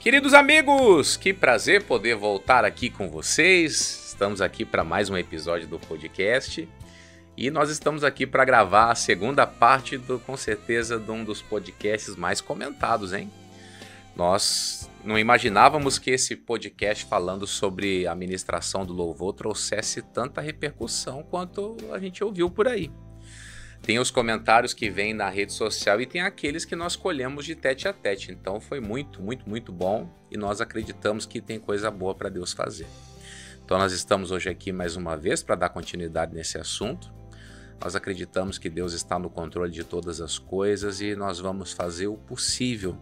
Queridos amigos, que prazer poder voltar aqui com vocês. Estamos aqui para mais um episódio do podcast e nós estamos aqui para gravar a segunda parte com certeza, de um dos podcasts mais comentados, hein? Nós não imaginávamos que esse podcast falando sobre a ministração do louvor trouxesse tanta repercussão quanto a gente ouviu por aí. Tem os comentários que vêm na rede social e tem aqueles que nós colhemos de tete a tete. Então foi muito bom e nós acreditamos que tem coisa boa para Deus fazer. Então nós estamos hoje aqui mais uma vez para dar continuidade nesse assunto. Nós acreditamos que Deus está no controle de todas as coisas e nós vamos fazer o possível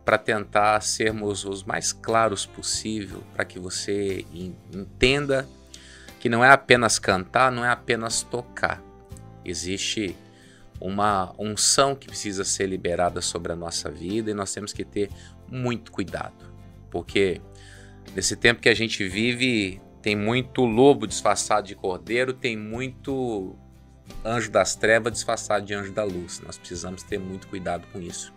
para tentar sermos os mais claros possível, para que você entenda que não é apenas cantar, não é apenas tocar. Existe uma unção que precisa ser liberada sobre a nossa vida e nós temos que ter muito cuidado, porque nesse tempo que a gente vive tem muito lobo disfarçado de cordeiro, tem muito anjo das trevas disfarçado de anjo da luz. Nós precisamos ter muito cuidado com isso.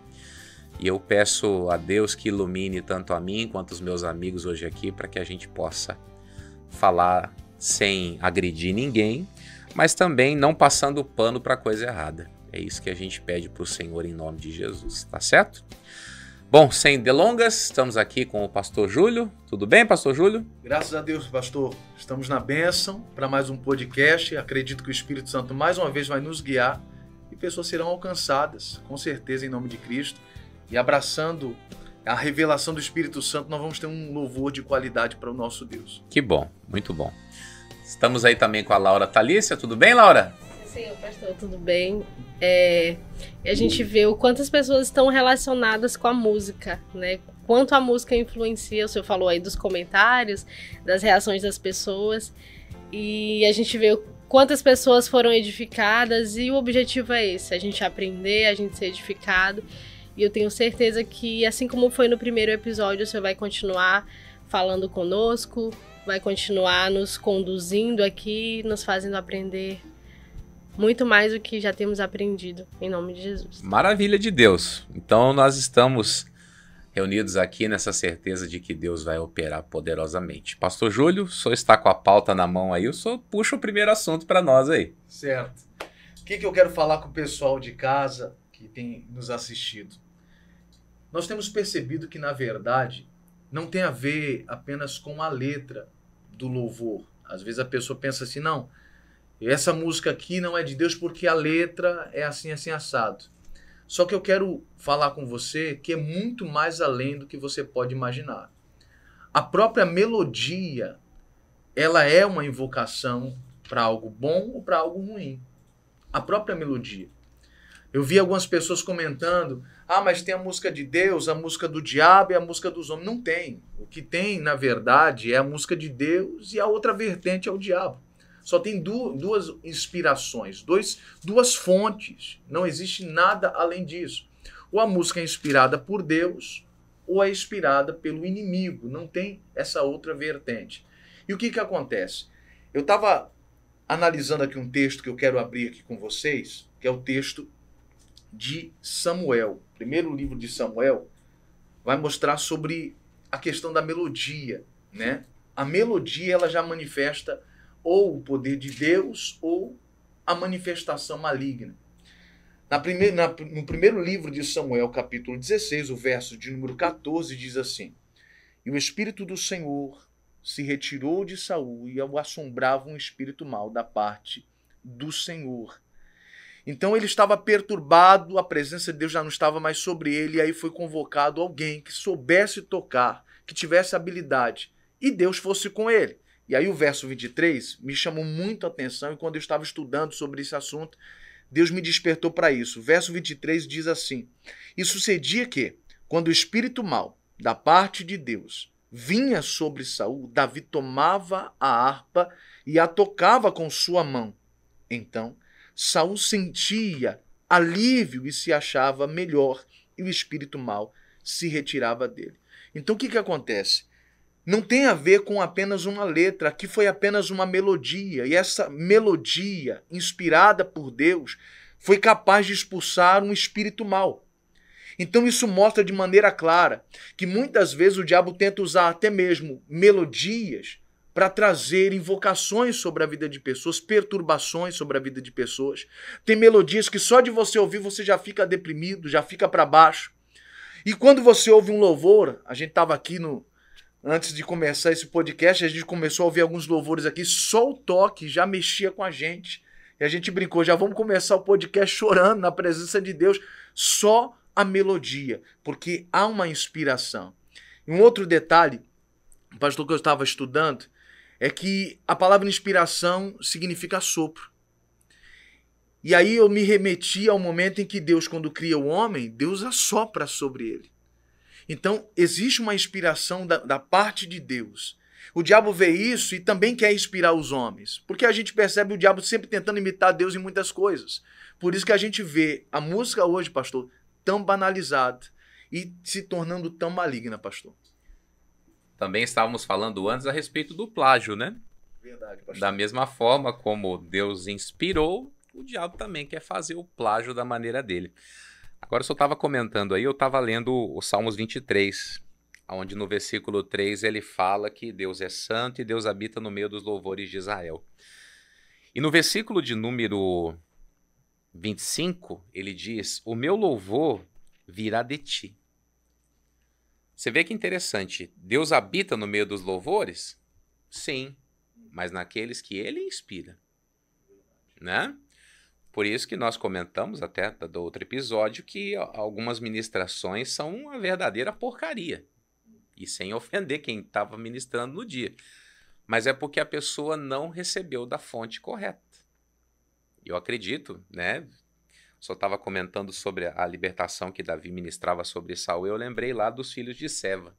E eu peço a Deus que ilumine tanto a mim quanto os meus amigos hoje aqui para que a gente possa falar sem agredir ninguém, mas também não passando pano para coisa errada. É isso que a gente pede para o Senhor em nome de Jesus, tá certo? Bom, sem delongas, estamos aqui com o pastor Júlio. Tudo bem, pastor Júlio? Graças a Deus, pastor. Estamos na bênção para mais um podcast. Acredito que o Espírito Santo mais uma vez vai nos guiar e pessoas serão alcançadas, com certeza, em nome de Cristo. E abraçando a revelação do Espírito Santo, nós vamos ter um louvor de qualidade para o nosso Deus. Que bom, muito bom. Estamos aí também com a Laura Thalícia. Tudo bem, Laura? Sim, pastor, tudo bem. A gente vê o quanto as pessoas estão relacionadas com a música, né? Quanto a música influencia, o senhor falou aí dos comentários, das reações das pessoas. E a gente vê quantas pessoas foram edificadas e o objetivo é esse, a gente aprender, a gente ser edificado. E eu tenho certeza que, assim como foi no primeiro episódio, o senhor vai continuar falando conosco, vai continuar nos conduzindo aqui, nos fazendo aprender muito mais do que já temos aprendido, em nome de Jesus. Maravilha de Deus. Então nós estamos reunidos aqui nessa certeza de que Deus vai operar poderosamente. Pastor Júlio, o senhor está com a pauta na mão aí, o senhor puxa o primeiro assunto para nós aí. Certo. O que eu quero falar com o pessoal de casa que tem nos assistido? Nós temos percebido que, na verdade, não tem a ver apenas com a letra do louvor. Às vezes a pessoa pensa assim, não, essa música aqui não é de Deus porque a letra é assim, assim, assado. Só que eu quero falar com você que é muito mais além do que você pode imaginar. A própria melodia, ela é uma invocação para algo bom ou para algo ruim. A própria melodia. Eu vi algumas pessoas comentando, mas tem a música de Deus, a música do diabo e a música dos homens. Não tem. O que tem, na verdade, é a música de Deus e a outra vertente é o diabo. Só tem duas inspirações, duas fontes. Não existe nada além disso. Ou a música é inspirada por Deus ou é inspirada pelo inimigo. Não tem essa outra vertente. E o que acontece? Eu estava analisando aqui um texto que eu quero abrir aqui com vocês, que é o texto de Samuel. O primeiro livro de Samuel vai mostrar sobre a questão da melodia, né? A melodia, ela já manifesta ou o poder de Deus ou a manifestação maligna. No primeiro livro de Samuel, capítulo 16, o verso de número 14, diz assim: E o Espírito do Senhor se retirou de Saul e o assombrava um espírito mau da parte do Senhor. Então ele estava perturbado, a presença de Deus já não estava mais sobre ele, e aí foi convocado alguém que soubesse tocar, que tivesse habilidade, e Deus fosse com ele. E aí o verso 23 me chamou muito a atenção, e quando eu estava estudando sobre esse assunto, Deus me despertou para isso. O verso 23 diz assim: E sucedia que, quando o espírito mau, da parte de Deus, vinha sobre Saul, Davi tomava a harpa e a tocava com sua mão. Então Saul sentia alívio e se achava melhor, e o espírito mau se retirava dele. Então o que acontece? Não tem a ver com apenas uma letra, aqui foi apenas uma melodia, e essa melodia, inspirada por Deus, foi capaz de expulsar um espírito mau. Então isso mostra de maneira clara que muitas vezes o diabo tenta usar até mesmo melodias para trazer invocações sobre a vida de pessoas, perturbações sobre a vida de pessoas. Tem melodias que só de você ouvir você já fica deprimido, já fica para baixo. E quando você ouve um louvor, a gente estava aqui antes de começar esse podcast, a gente começou a ouvir alguns louvores aqui, só o toque já mexia com a gente. E a gente brincou, já vamos começar o podcast chorando na presença de Deus, só a melodia, porque há uma inspiração. E um outro detalhe, pastor, que eu estava estudando, é que a palavra inspiração significa sopro. E aí eu me remeti ao momento em que Deus, quando cria o homem, Deus assopra sobre ele. Então, existe uma inspiração da parte de Deus. O diabo vê isso e também quer inspirar os homens, porque a gente percebe o diabo sempre tentando imitar Deus em muitas coisas. Por isso que a gente vê a música hoje, pastor, tão banalizada e se tornando tão maligna, pastor. Também estávamos falando antes a respeito do plágio, né? Verdade, pastor. Da mesma forma como Deus inspirou, o diabo também quer fazer o plágio da maneira dele. Agora, eu só estava comentando aí, eu estava lendo o Salmos 23, onde no versículo 3 ele fala que Deus é santo e Deus habita no meio dos louvores de Israel. E no versículo de número 25, ele diz: o meu louvor virá de ti. Você vê que interessante, Deus habita no meio dos louvores? Sim, mas naqueles que ele inspira, né? Por isso que nós comentamos até do outro episódio que algumas ministrações são uma verdadeira porcaria. E sem ofender quem estava ministrando no dia. Mas é porque a pessoa não recebeu da fonte correta. Eu acredito, né? Só estava comentando sobre a libertação que Davi ministrava sobre Saul. Eu lembrei lá dos filhos de Seva,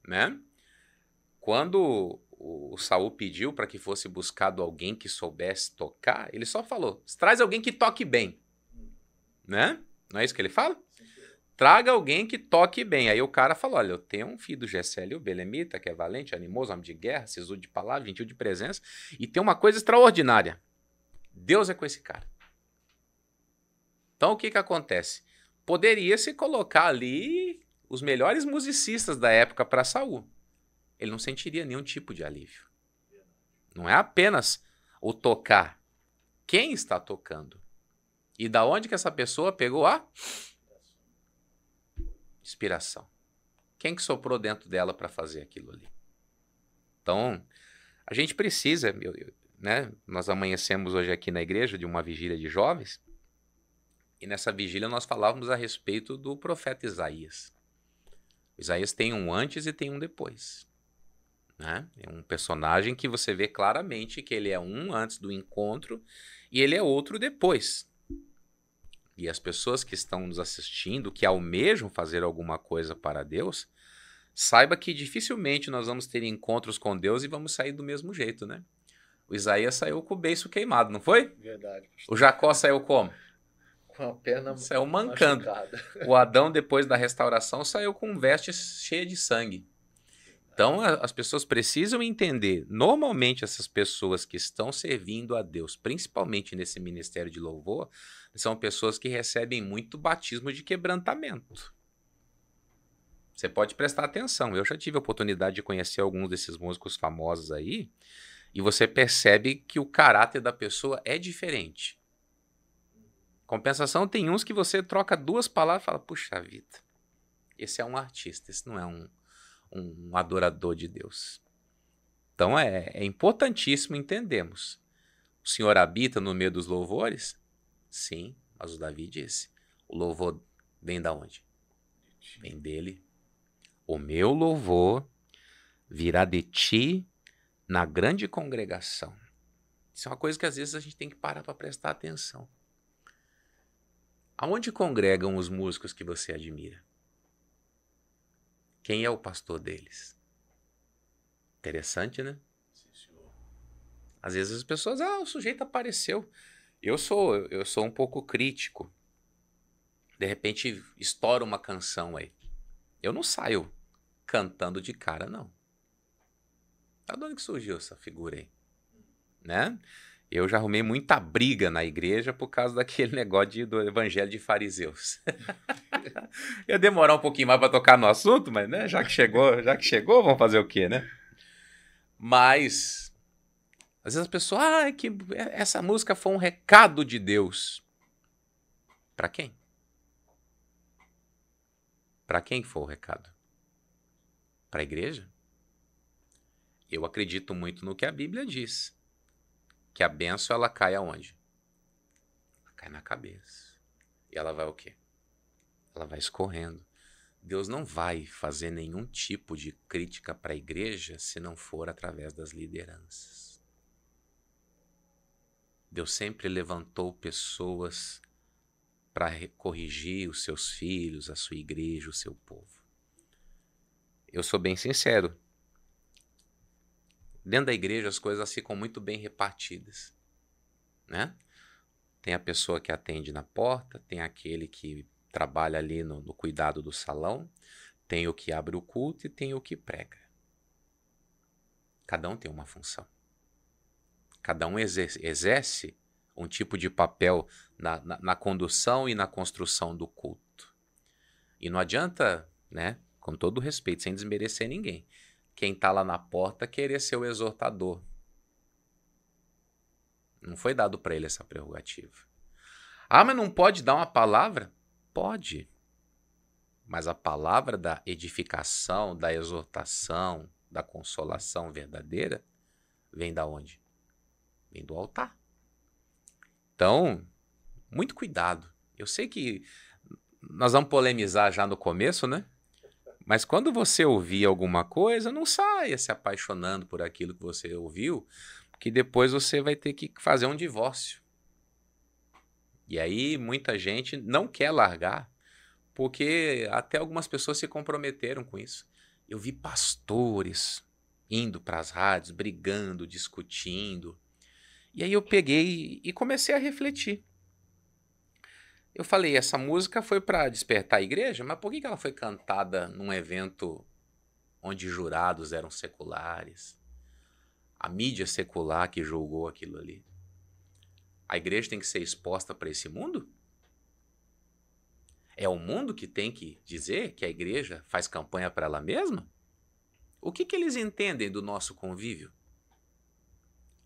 né? Quando o Saul pediu para que fosse buscado alguém que soubesse tocar, ele só falou: traz alguém que toque bem, né? Não é isso que ele fala? Traga alguém que toque bem. Aí o cara falou: olha, eu tenho um filho do Gessele, o Belemita, que é valente, animoso, homem de guerra, sisudo de palavra, gentil de presença, e tem uma coisa extraordinária. Deus é com esse cara. Então o que acontece? Poderia se colocar ali os melhores musicistas da época para Saul. Ele não sentiria nenhum tipo de alívio. Não é apenas o tocar. Quem está tocando? E da onde que essa pessoa pegou a inspiração? Quem que soprou dentro dela para fazer aquilo ali? Então, a gente precisa, né? Nós amanhecemos hoje aqui na igreja de uma vigília de jovens, e nessa vigília nós falávamos a respeito do profeta Isaías. Isaías tem um antes e tem um depois, né? É um personagem que você vê claramente que ele é um antes do encontro e ele é outro depois. E as pessoas que estão nos assistindo, que almejam fazer alguma coisa para Deus, saiba que dificilmente nós vamos ter encontros com Deus e vamos sair do mesmo jeito, né? O Isaías saiu com o beiço queimado, não foi? Verdade. O Jacó saiu como? Com a perna saiu mancando. Machucada. O Adão, depois da restauração, saiu com vestes cheias de sangue. Então, as pessoas precisam entender, normalmente essas pessoas que estão servindo a Deus, principalmente nesse ministério de louvor, são pessoas que recebem muito batismo de quebrantamento. Você pode prestar atenção, eu já tive a oportunidade de conhecer alguns desses músicos famosos aí, e você percebe que o caráter da pessoa é diferente. Compensação, tem uns que você troca duas palavras e fala: puxa vida, esse é um artista, esse não é um adorador de Deus. Então é importantíssimo entendermos. O Senhor habita no meio dos louvores? Sim, mas o Davi disse: o louvor vem da onde? Vem dele. O meu louvor virá de ti na grande congregação. Isso é uma coisa que às vezes a gente tem que parar para prestar atenção. Aonde congregam os músicos que você admira? Quem é o pastor deles? Interessante, né? Sim, senhor. Às vezes as pessoas, o sujeito apareceu. Eu sou um pouco crítico. De repente estoura uma canção aí. Eu não saio cantando de cara, não. De onde que surgiu essa figura aí? Né? Eu já arrumei muita briga na igreja por causa daquele negócio do evangelho de fariseus. Ia demorar um pouquinho mais para tocar no assunto, mas né, já que chegou, vamos fazer o quê, né? Mas às vezes as pessoas, que essa música foi um recado de Deus. Para quem? Para quem foi o recado? Para a igreja? Eu acredito muito no que a Bíblia diz. Que a bênção, ela cai aonde? Ela cai na cabeça. E ela vai o quê? Ela vai escorrendo. Deus não vai fazer nenhum tipo de crítica para a igreja se não for através das lideranças. Deus sempre levantou pessoas para corrigir os seus filhos, a sua igreja, o seu povo. Eu sou bem sincero. Dentro da igreja as coisas ficam muito bem repartidas, né? Tem a pessoa que atende na porta, tem aquele que trabalha ali no cuidado do salão, tem o que abre o culto e tem o que prega. Cada um tem uma função. Cada um exerce um tipo de papel na condução e na construção do culto. E não adianta, né, com todo respeito, sem desmerecer ninguém, quem está lá na porta querer ser o exortador. Não foi dado para ele essa prerrogativa. Mas não pode dar uma palavra? Pode. Mas a palavra da edificação, da exortação, da consolação verdadeira, vem da onde? Vem do altar. Então, muito cuidado. Eu sei que nós vamos polemizar já no começo, né? Mas quando você ouvir alguma coisa, não saia se apaixonando por aquilo que você ouviu, porque depois você vai ter que fazer um divórcio. E aí muita gente não quer largar, porque até algumas pessoas se comprometeram com isso. Eu vi pastores indo para as rádios, brigando, discutindo. E aí eu peguei e comecei a refletir. Eu falei, essa música foi para despertar a igreja, mas por que ela foi cantada num evento onde jurados eram seculares? A mídia secular que julgou aquilo ali. A igreja tem que ser exposta para esse mundo? É o mundo que tem que dizer que a igreja faz campanha para ela mesma? O que eles entendem do nosso convívio?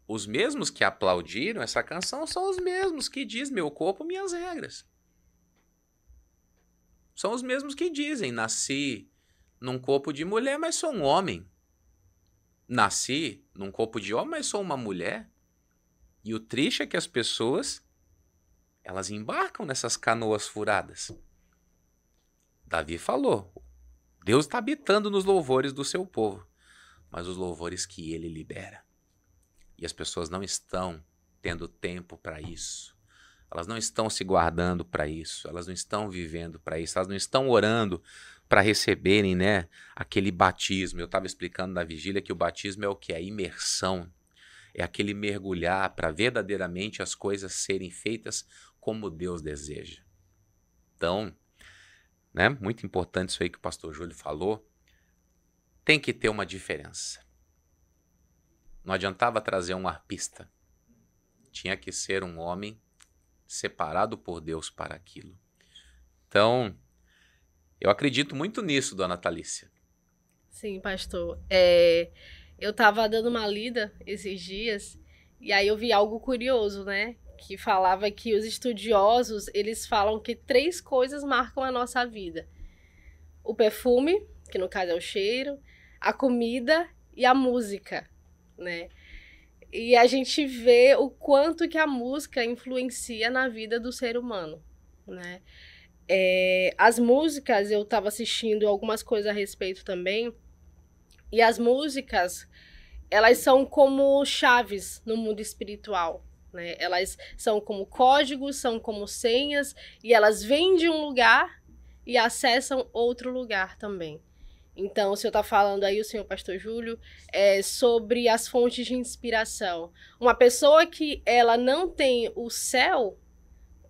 Os mesmos que aplaudiram essa canção são os mesmos que dizem meu corpo, minhas regras. São os mesmos que dizem, nasci num corpo de mulher, mas sou um homem. Nasci num corpo de homem, mas sou uma mulher. E o triste é que as pessoas, elas embarcam nessas canoas furadas. Davi falou, Deus está habitando nos louvores do seu povo, mas os louvores que ele libera. E as pessoas não estão tendo tempo para isso. Elas não estão se guardando para isso, elas não estão vivendo para isso, elas não estão orando para receberem, né, aquele batismo. Eu estava explicando na vigília que o batismo é o que? A imersão. É aquele mergulhar para verdadeiramente as coisas serem feitas como Deus deseja. Então, né, muito importante isso aí que o pastor Júlio falou. Tem que ter uma diferença. Não adiantava trazer um arpista. Tinha que ser um homem separado por Deus para aquilo. Então, eu acredito muito nisso, dona Thalícia. Sim, pastor. Eu estava dando uma lida esses dias e aí eu vi algo curioso, né? Que falava que os estudiosos, eles falam que 3 coisas marcam a nossa vida. O perfume, que no caso é o cheiro, a comida e a música, né? E a gente vê o quanto que a música influencia na vida do ser humano, né? As músicas, eu estava assistindo algumas coisas a respeito também, e as músicas, elas são como chaves no mundo espiritual, né? Elas são como códigos, são como senhas, e elas vêm de um lugar e acessam outro lugar também. Então, o senhor está falando aí, o senhor pastor Júlio, sobre as fontes de inspiração. Uma pessoa que ela não tem o céu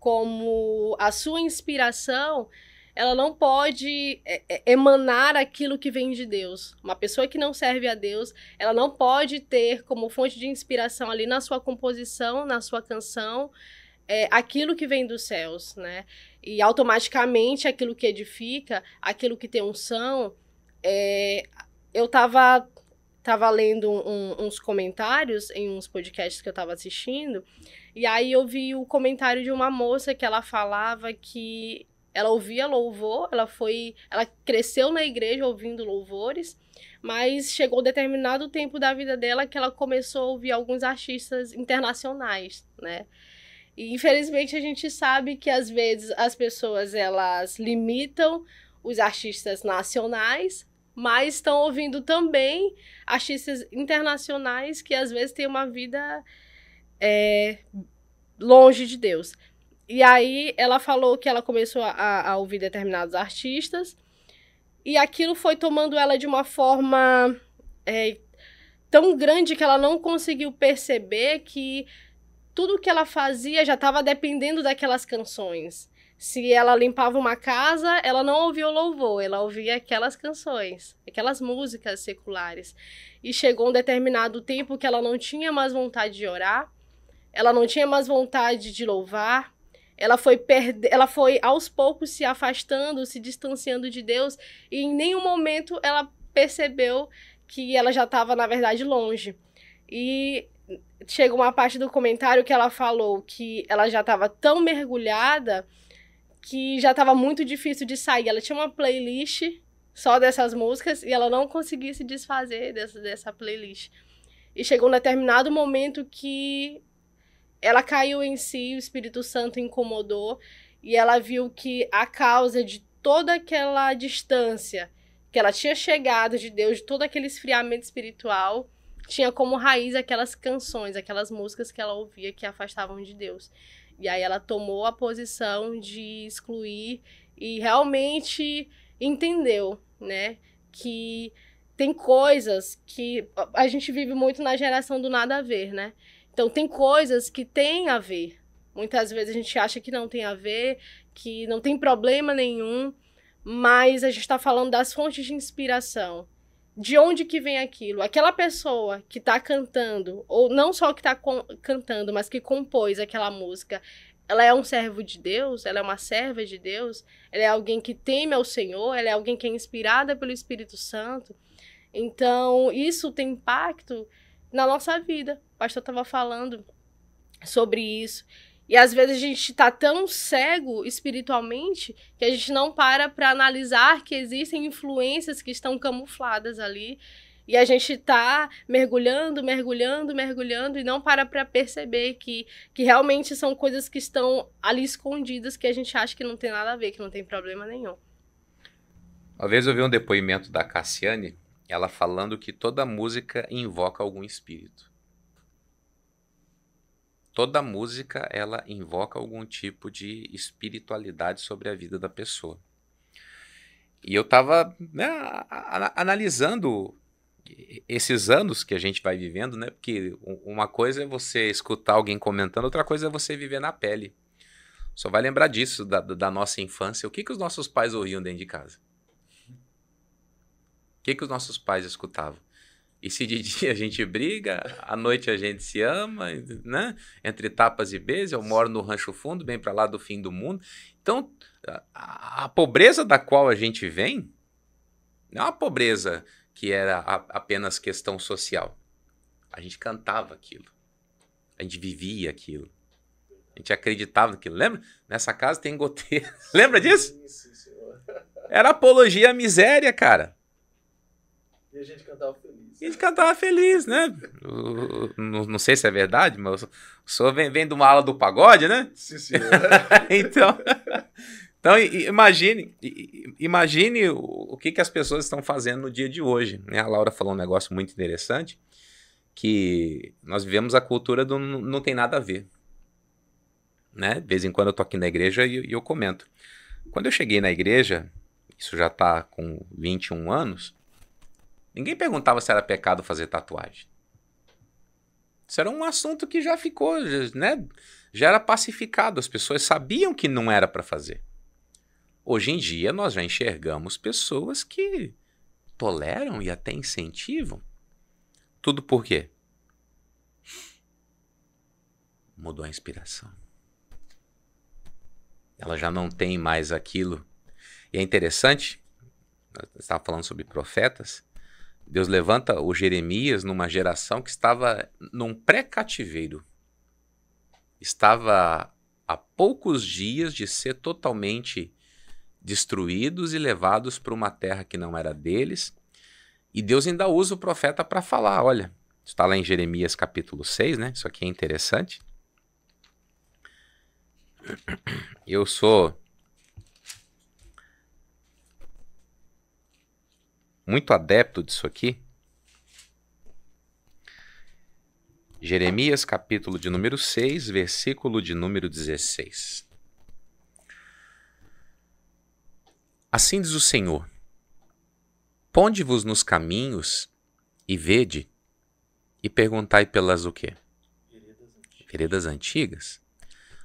como a sua inspiração, ela não pode emanar aquilo que vem de Deus. Uma pessoa que não serve a Deus, ela não pode ter como fonte de inspiração ali na sua composição, na sua canção, aquilo que vem dos céus, né? E automaticamente aquilo que edifica, aquilo que tem unção. Eu tava lendo uns comentários em uns podcasts que eu tava assistindo, e aí eu vi o comentário de uma moça que ela falava que ela ouvia louvor, ela cresceu na igreja ouvindo louvores, mas chegou um determinado tempo da vida dela que ela começou a ouvir alguns artistas internacionais, né? E infelizmente a gente sabe que às vezes as pessoas elas limitam os artistas nacionais, mas estão ouvindo também artistas internacionais que às vezes têm uma vida longe de Deus. E aí ela falou que ela começou a ouvir determinados artistas e aquilo foi tomando ela de uma forma tão grande que ela não conseguiu perceber que tudo que ela fazia já estava dependendo daquelas canções. Se ela limpava uma casa, ela não ouvia o louvor, ela ouvia aquelas canções, aquelas músicas seculares. E chegou um determinado tempo que ela não tinha mais vontade de orar, ela não tinha mais vontade de louvar, ela foi aos poucos se afastando, se distanciando de Deus, e em nenhum momento ela percebeu que ela já estava, na verdade, longe. E chega uma parte do comentário que ela falou que ela já estava tão mergulhada que já estava muito difícil de sair. Ela tinha uma playlist só dessas músicas e ela não conseguia se desfazer dessa playlist. E chegou um determinado momento que ela caiu em si, o Espírito Santo incomodou e ela viu que a causa de toda aquela distância que ela tinha chegado de Deus, de todo aquele esfriamento espiritual, tinha como raiz aquelas canções, aquelas músicas que ela ouvia que a afastavam de Deus. E aí ela tomou a posição de excluir e realmente entendeu, né, que tem coisas que a gente vive muito na geração do nada a ver, né? Então tem coisas que têm a ver. Muitas vezes a gente acha que não tem a ver, que não tem problema nenhum, mas a gente está falando das fontes de inspiração. De onde que vem aquilo? Aquela pessoa que está cantando, ou não só que está cantando, mas que compôs aquela música, ela é um servo de Deus? Ela é uma serva de Deus? Ela é alguém que teme ao Senhor? Ela é alguém que é inspirada pelo Espírito Santo? Então, isso tem impacto na nossa vida. O pastor estava falando sobre isso. E às vezes a gente está tão cego espiritualmente que a gente não para analisar que existem influências que estão camufladas ali. E a gente está mergulhando e não para perceber que realmente são coisas que estão ali escondidas que a gente acha que não tem nada a ver, que não tem problema nenhum. Uma vez eu vi um depoimento da Cassiane, ela falando que toda música invoca algum espírito. Toda música, ela invoca algum tipo de espiritualidade sobre a vida da pessoa. E eu estava, né, analisando esses anos que a gente vai vivendo, né? Porque uma coisa é você escutar alguém comentando, outra coisa é você viver na pele. Só vai lembrar disso, da nossa infância. O que os nossos pais ouviam dentro de casa? O que os nossos pais escutavam? E se de dia a gente briga, à noite a gente se ama, né? Entre tapas e beijos, eu moro no Rancho Fundo, bem para lá do fim do mundo. Então, a pobreza da qual a gente vem, não é uma pobreza que era apenas questão social. A gente cantava aquilo. A gente vivia aquilo. A gente acreditava naquilo. Lembra? Nessa casa tem goteira. Lembra disso? Sim, senhor. Era apologia à miséria, cara. E a gente cantava feliz. E a gente cantava feliz, né? Não sei se é verdade, mas o senhor vem de uma ala do pagode, né? Sim, senhor. Então imagine o que as pessoas estão fazendo no dia de hoje, né? A Laura falou um negócio muito interessante, que nós vivemos a cultura do não tem nada a ver. Né? De vez em quando eu tô aqui na igreja e eu comento. Quando eu cheguei na igreja, isso já tá com 21 anos, ninguém perguntava se era pecado fazer tatuagem. Isso era um assunto que já ficou, né? Já era pacificado, as pessoas sabiam que não era para fazer. Hoje em dia nós já enxergamos pessoas que toleram e até incentivam. Tudo por quê? Mudou a inspiração. Ela já não tem mais aquilo. E é interessante, nós estávamos falando sobre profetas, Deus levanta o Jeremias numa geração que estava num pré-cativeiro. Estava a poucos dias de ser totalmente destruídos e levados para uma terra que não era deles. E Deus ainda usa o profeta para falar, olha, está lá em Jeremias capítulo 6, né? Isso aqui é interessante. Eu sou muito adepto disso aqui. Jeremias, capítulo de número 6, versículo de número 16. Assim diz o Senhor: ponde-vos nos caminhos e vede, e perguntai pelas o quê? Veredas antigas.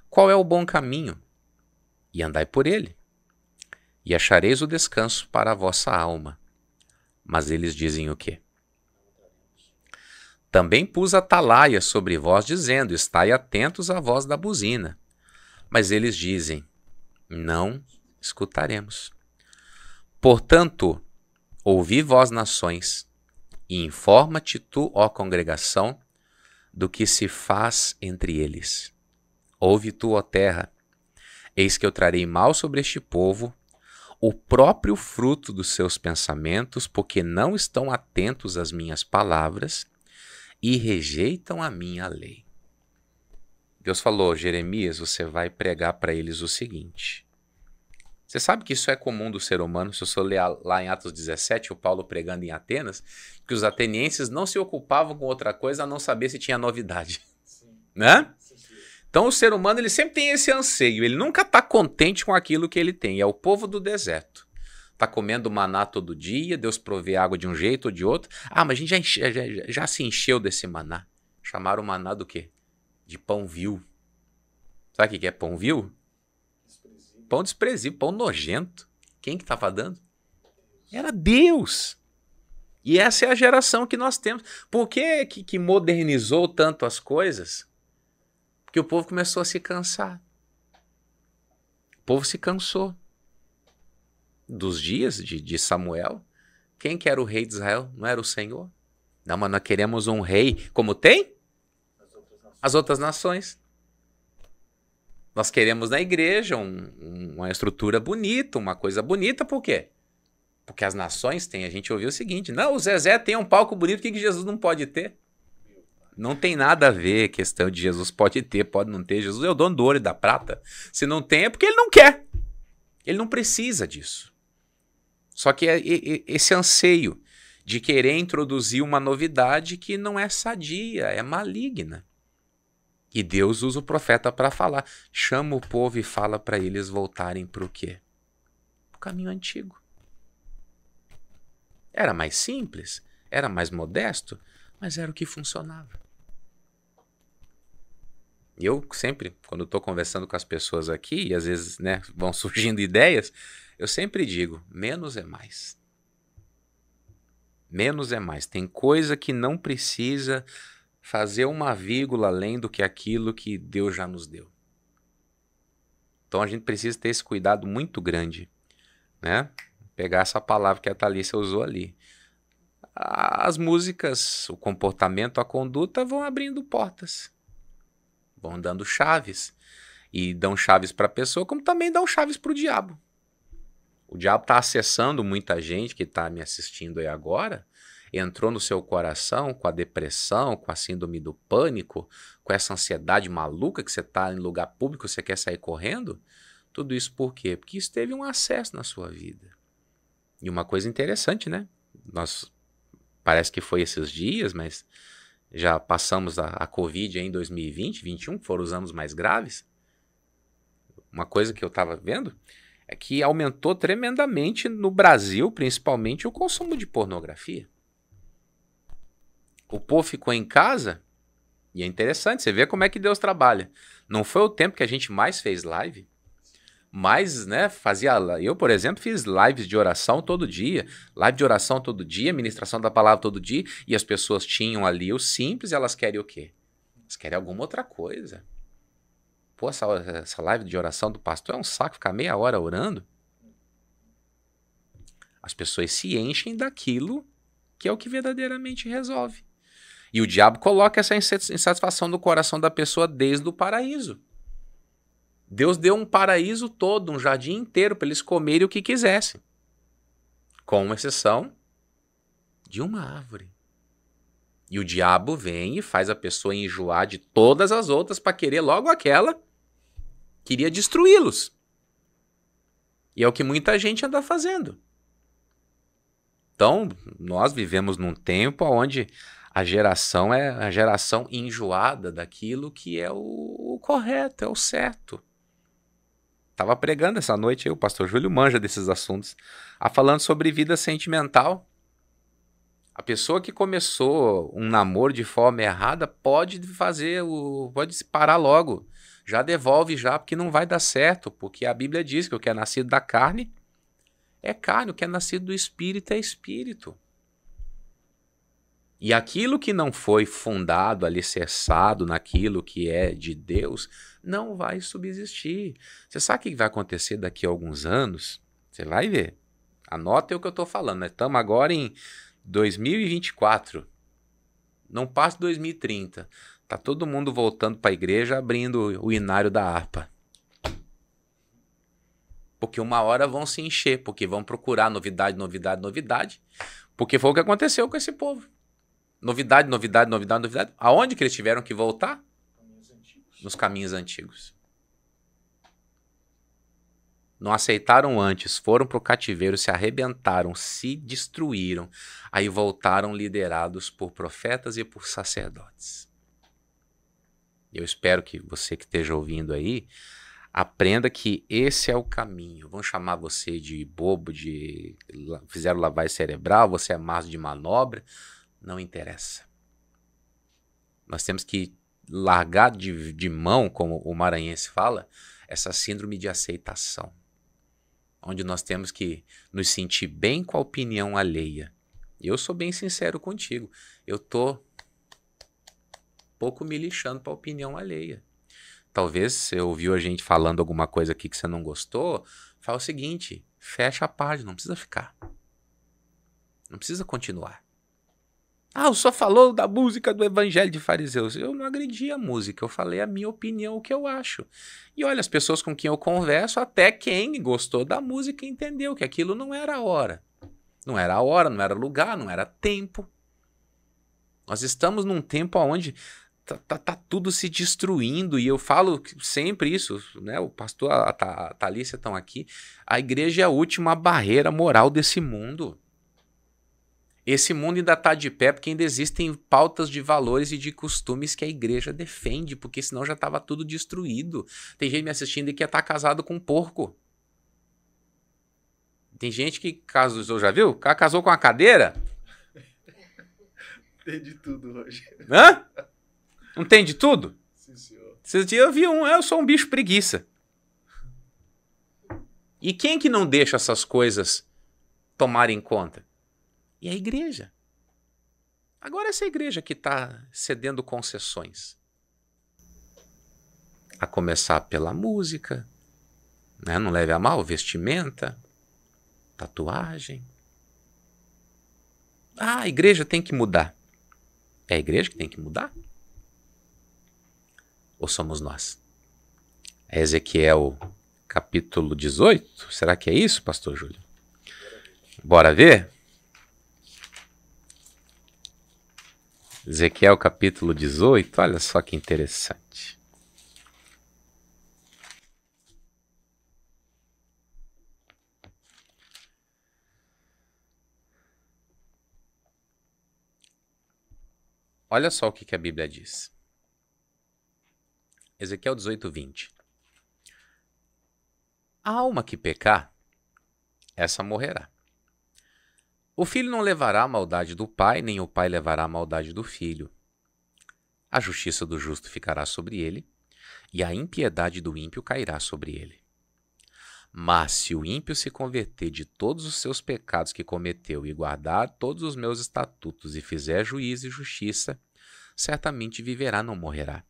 Qual é o bom caminho? E andai por ele, e achareis o descanso para a vossa alma. Mas eles dizem o quê? Também pus atalaia sobre vós, dizendo, estai atentos à voz da buzina. Mas eles dizem, não escutaremos. Portanto, ouvi vós, nações, e informa-te tu, ó congregação, do que se faz entre eles. Ouve tu, ó terra, eis que eu trarei mal sobre este povo, o próprio fruto dos seus pensamentos, porque não estão atentos às minhas palavras e rejeitam a minha lei. Deus falou, Jeremias, você vai pregar para eles o seguinte. Você sabe que isso é comum do ser humano, se você ler lá em Atos 17, o Paulo pregando em Atenas, que os atenienses não se ocupavam com outra coisa a não saber se tinha novidade. Sim. Né? Então o ser humano ele sempre tem esse anseio, ele nunca está contente com aquilo que ele tem, é o povo do deserto. Está comendo maná todo dia, Deus provê água de um jeito ou de outro. Ah, mas a gente já se encheu desse maná. Chamaram o maná do quê? De pão vil. Sabe o que é pão vil? Pão desprezível, pão nojento. Quem que estava dando? Era Deus. E essa é a geração que nós temos. Por que modernizou tanto as coisas? Porque o povo começou a se cansar. O povo se cansou. Dos dias de Samuel. Quem que era o rei de Israel? Não era o Senhor? Não, mas nós queremos um rei como tem? As outras nações. Nós queremos na igreja uma estrutura bonita, uma coisa bonita, por quê? Porque as nações têm, a gente ouviu o seguinte, não, o Zezé tem um palco bonito, o que Jesus não pode ter? Não tem nada a ver questão de Jesus pode ter, pode não ter. Jesus é o dono do ouro e da prata. Se não tem é porque ele não quer. Ele não precisa disso. Só que é esse anseio de querer introduzir uma novidade que não é sadia, é maligna. E Deus usa o profeta para falar. Chama o povo e fala para eles voltarem para o quê? O caminho antigo. Era mais simples, era mais modesto, mas era o que funcionava. E eu sempre, quando estou conversando com as pessoas aqui, e às vezes né, vão surgindo ideias, eu sempre digo, menos é mais. Menos é mais. Tem coisa que não precisa fazer uma vírgula além do que aquilo que Deus já nos deu. Então a gente precisa ter esse cuidado muito grande, né? Pegar essa palavra que a Thalícia usou ali. As músicas, o comportamento, a conduta vão abrindo portas. Vão dando chaves. E dão chaves para a pessoa, como também dão chaves para o diabo. O diabo está acessando muita gente que está me assistindo aí agora, entrou no seu coração com a depressão, com a síndrome do pânico, com essa ansiedade maluca que você está em lugar público, você quer sair correndo. Tudo isso por quê? Porque isso teve um acesso na sua vida. E uma coisa interessante, né? Parece que foi esses dias, mas já passamos a Covid em 2020, 2021, que foram os anos mais graves. Uma coisa que eu estava vendo é que aumentou tremendamente no Brasil, principalmente, o consumo de pornografia. O povo ficou em casa, e é interessante, você vê como é que Deus trabalha. Não foi o tempo que a gente mais fez live, Mas, né, eu, por exemplo, fiz lives de oração todo dia, ministração da palavra todo dia, e as pessoas tinham ali o simples, e elas querem o quê? Elas querem alguma outra coisa. Pô, essa live de oração do pastor é um saco, ficar meia hora orando. As pessoas se enchem daquilo que é o que verdadeiramente resolve. E o diabo coloca essa insatisfação no coração da pessoa desde o paraíso. Deus deu um paraíso todo, um jardim inteiro para eles comerem o que quisessem. Com exceção de uma árvore. E o diabo vem e faz a pessoa enjoar de todas as outras para querer logo aquela. Queria destruí-los. E é o que muita gente anda fazendo. Então, nós vivemos num tempo onde a geração é a geração enjoada daquilo que é o correto, é o certo. Estava pregando essa noite aí, o pastor Júlio manja desses assuntos, falando sobre vida sentimental. A pessoa que começou um namoro de forma errada pode se parar logo. Já devolve já, porque não vai dar certo, porque a Bíblia diz que o que é nascido da carne é carne, o que é nascido do espírito é espírito. E aquilo que não foi fundado, alicerçado naquilo que é de Deus, não vai subsistir. Você sabe o que vai acontecer daqui a alguns anos? Você vai ver. Anota o que eu estou falando. Nós estamos agora em 2024. Não passa 2030. Está todo mundo voltando para a igreja, abrindo o inário da harpa. Porque uma hora vão se encher, porque vão procurar novidade. Porque foi o que aconteceu com esse povo. Novidade. Aonde que eles tiveram que voltar? Nos caminhos antigos. Não aceitaram antes, foram para o cativeiro, se arrebentaram, se destruíram. Aí voltaram liderados por profetas e por sacerdotes. Eu espero que você que esteja ouvindo aí, aprenda que esse é o caminho. Vão chamar você de bobo, fizeram lavagem cerebral, você é massa de manobra. Não interessa. Nós temos que largar de mão, como o maranhense fala, essa síndrome de aceitação. Onde nós temos que nos sentir bem com a opinião alheia. Eu sou bem sincero contigo. Eu tô pouco me lixando para a opinião alheia. Talvez você ouviu a gente falando alguma coisa aqui que você não gostou, fala o seguinte, fecha a página, não precisa ficar. Não precisa continuar. O senhor falou da música do Evangelho de Fariseus. Eu não agredi a música, eu falei a minha opinião, o que eu acho. E olha, as pessoas com quem eu converso, até quem gostou da música entendeu que aquilo não era a hora. Não era a hora, não era lugar, não era tempo. Nós estamos num tempo onde tá tudo se destruindo, e eu falo sempre isso, né? O pastor, a Thalícia estão aqui. A igreja é a última barreira moral desse mundo. Esse mundo ainda está de pé porque ainda existem pautas de valores e de costumes que a igreja defende, porque senão já estava tudo destruído. Tem gente me assistindo e que estar casado com um porco. Tem gente que casou, já viu? Casou com uma cadeira? Tem de tudo hoje. Hã? Não tem de tudo? Sim, senhor. Esses dias eu vi eu sou um bicho preguiça. E quem que não deixa essas coisas tomarem conta? E a igreja. Agora essa igreja que está cedendo concessões. A começar pela música, né? Não leve a mal, vestimenta, tatuagem. A igreja tem que mudar. É a igreja que tem que mudar? Ou somos nós? É Ezequiel capítulo 18? Será que é isso, pastor Júlio? Bora ver? Ezequiel capítulo 18, olha só que interessante. Olha só o que a Bíblia diz. Ezequiel 18, 20. A alma que pecar, essa morrerá. O filho não levará a maldade do pai, nem o pai levará a maldade do filho. A justiça do justo ficará sobre ele, e a impiedade do ímpio cairá sobre ele. Mas se o ímpio se converter de todos os seus pecados que cometeu e guardar todos os meus estatutos e fizer juízo e justiça, certamente viverá, não morrerá.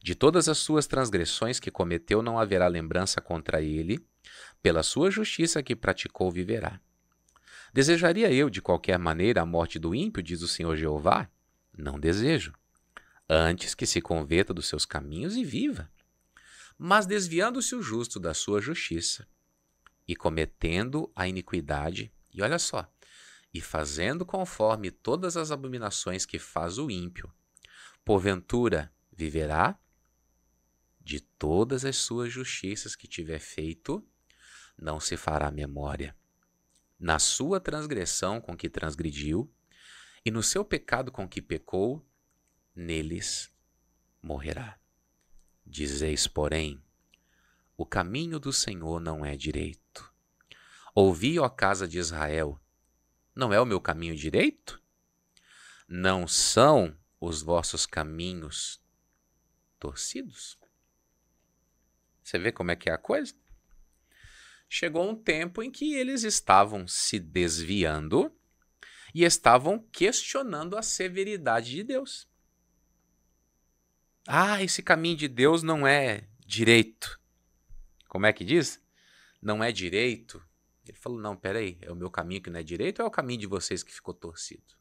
De todas as suas transgressões que cometeu não haverá lembrança contra ele, pela sua justiça que praticou viverá. Desejaria eu, de qualquer maneira, a morte do ímpio, diz o Senhor Jeová? Não desejo. Antes que se converta dos seus caminhos e viva. Mas desviando-se o justo da sua justiça e cometendo a iniquidade, e olha só, e fazendo conforme todas as abominações que faz o ímpio, porventura viverá? De todas as suas justiças que tiver feito, não se fará memória. Na sua transgressão com que transgrediu, e no seu pecado com que pecou, neles morrerá. Dizeis, porém, o caminho do Senhor não é direito. Ouvi, ó casa de Israel, não é o meu caminho direito? Não são os vossos caminhos torcidos? Você vê como é que é a coisa? Chegou um tempo em que eles estavam se desviando e estavam questionando a severidade de Deus. Ah, esse caminho de Deus não é direito. Como é que diz? Não é direito. Ele falou, não, peraí, é o meu caminho que não é direito ou é o caminho de vocês que ficou torcido?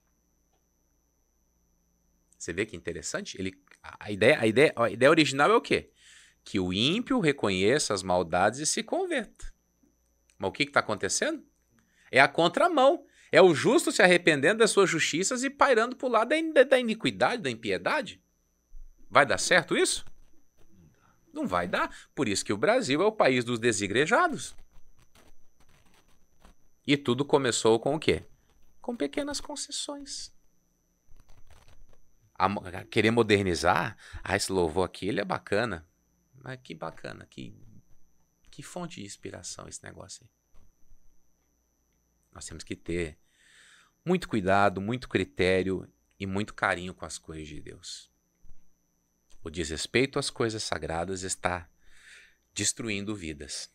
Você vê que interessante? A ideia original é o quê? Que o ímpio reconheça as maldades e se converta. Mas o que está acontecendo? É a contramão. É o justo se arrependendo das suas justiças e pairando para o lado da iniquidade, da impiedade. Vai dar certo isso? Não vai dar. Por isso que o Brasil é o país dos desigrejados. E tudo começou com o quê? Com pequenas concessões. Querer modernizar, esse louvor aqui, ele é bacana. Mas que bacana, que fonte de inspiração esse negócio aí. Nós temos que ter muito cuidado, muito critério e muito carinho com as coisas de Deus. O desrespeito às coisas sagradas está destruindo vidas.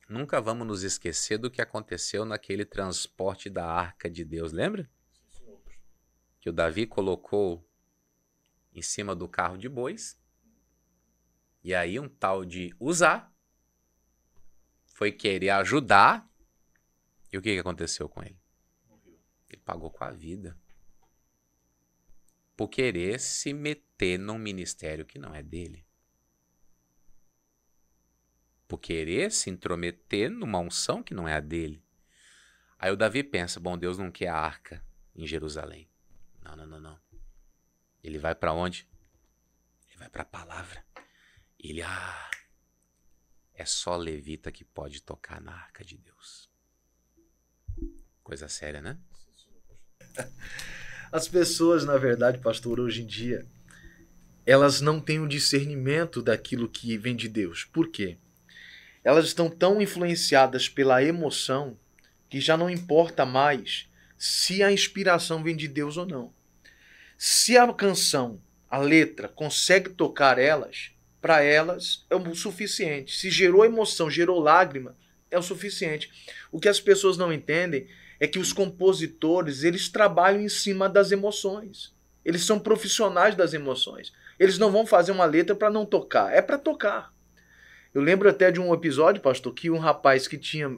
Nunca vamos nos esquecer do que aconteceu naquele transporte da arca de Deus, lembra? Que o Davi colocou em cima do carro de bois. E aí um tal de Uzá foi querer ajudar. E o que aconteceu com ele? Ele pagou com a vida. Por querer se meter num ministério que não é dele. Por querer se intrometer numa unção que não é a dele. Aí o Davi pensa, bom, Deus não quer a arca em Jerusalém. Não. Ele vai para onde? Ele vai para a palavra. Ele, é só levita que pode tocar na arca de Deus. Coisa séria, né? As pessoas, na verdade, pastor, hoje em dia, elas não têm o discernimento daquilo que vem de Deus. Por quê? Elas estão tão influenciadas pela emoção que já não importa mais se a inspiração vem de Deus ou não. Se a canção, a letra, consegue tocar elas, para elas é o suficiente. Se gerou emoção, gerou lágrima, é o suficiente. O que as pessoas não entendem é que os compositores, eles trabalham em cima das emoções. Eles são profissionais das emoções. Eles não vão fazer uma letra para não tocar, é para tocar. Eu lembro até de um episódio, pastor, que um rapaz que tinha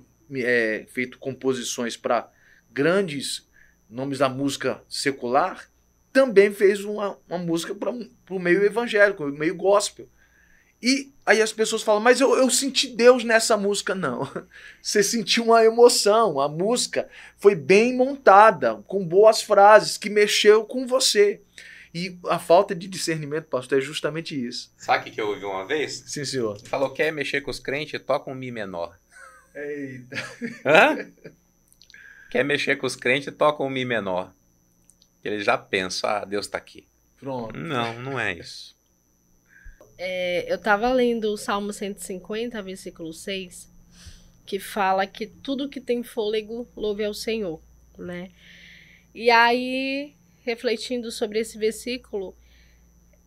feito composições para grandes nomes da música secular, também fez uma música para o meio evangélico, meio gospel. E aí as pessoas falam, mas eu senti Deus nessa música. Não, você sentiu uma emoção, a música foi bem montada, com boas frases, que mexeu com você. E a falta de discernimento, pastor, é justamente isso. Sabe o que eu ouvi uma vez? Sim, senhor. Ele falou, quer mexer com os crentes, toca um Mi menor. Eita. Hã? Quer mexer com os crentes, toca um Mi menor. Ele já pensa, Deus está aqui. Pronto. Não é isso. Eu estava lendo o Salmo 150, versículo 6, que fala que tudo que tem fôlego louve ao Senhor, né? E aí, refletindo sobre esse versículo,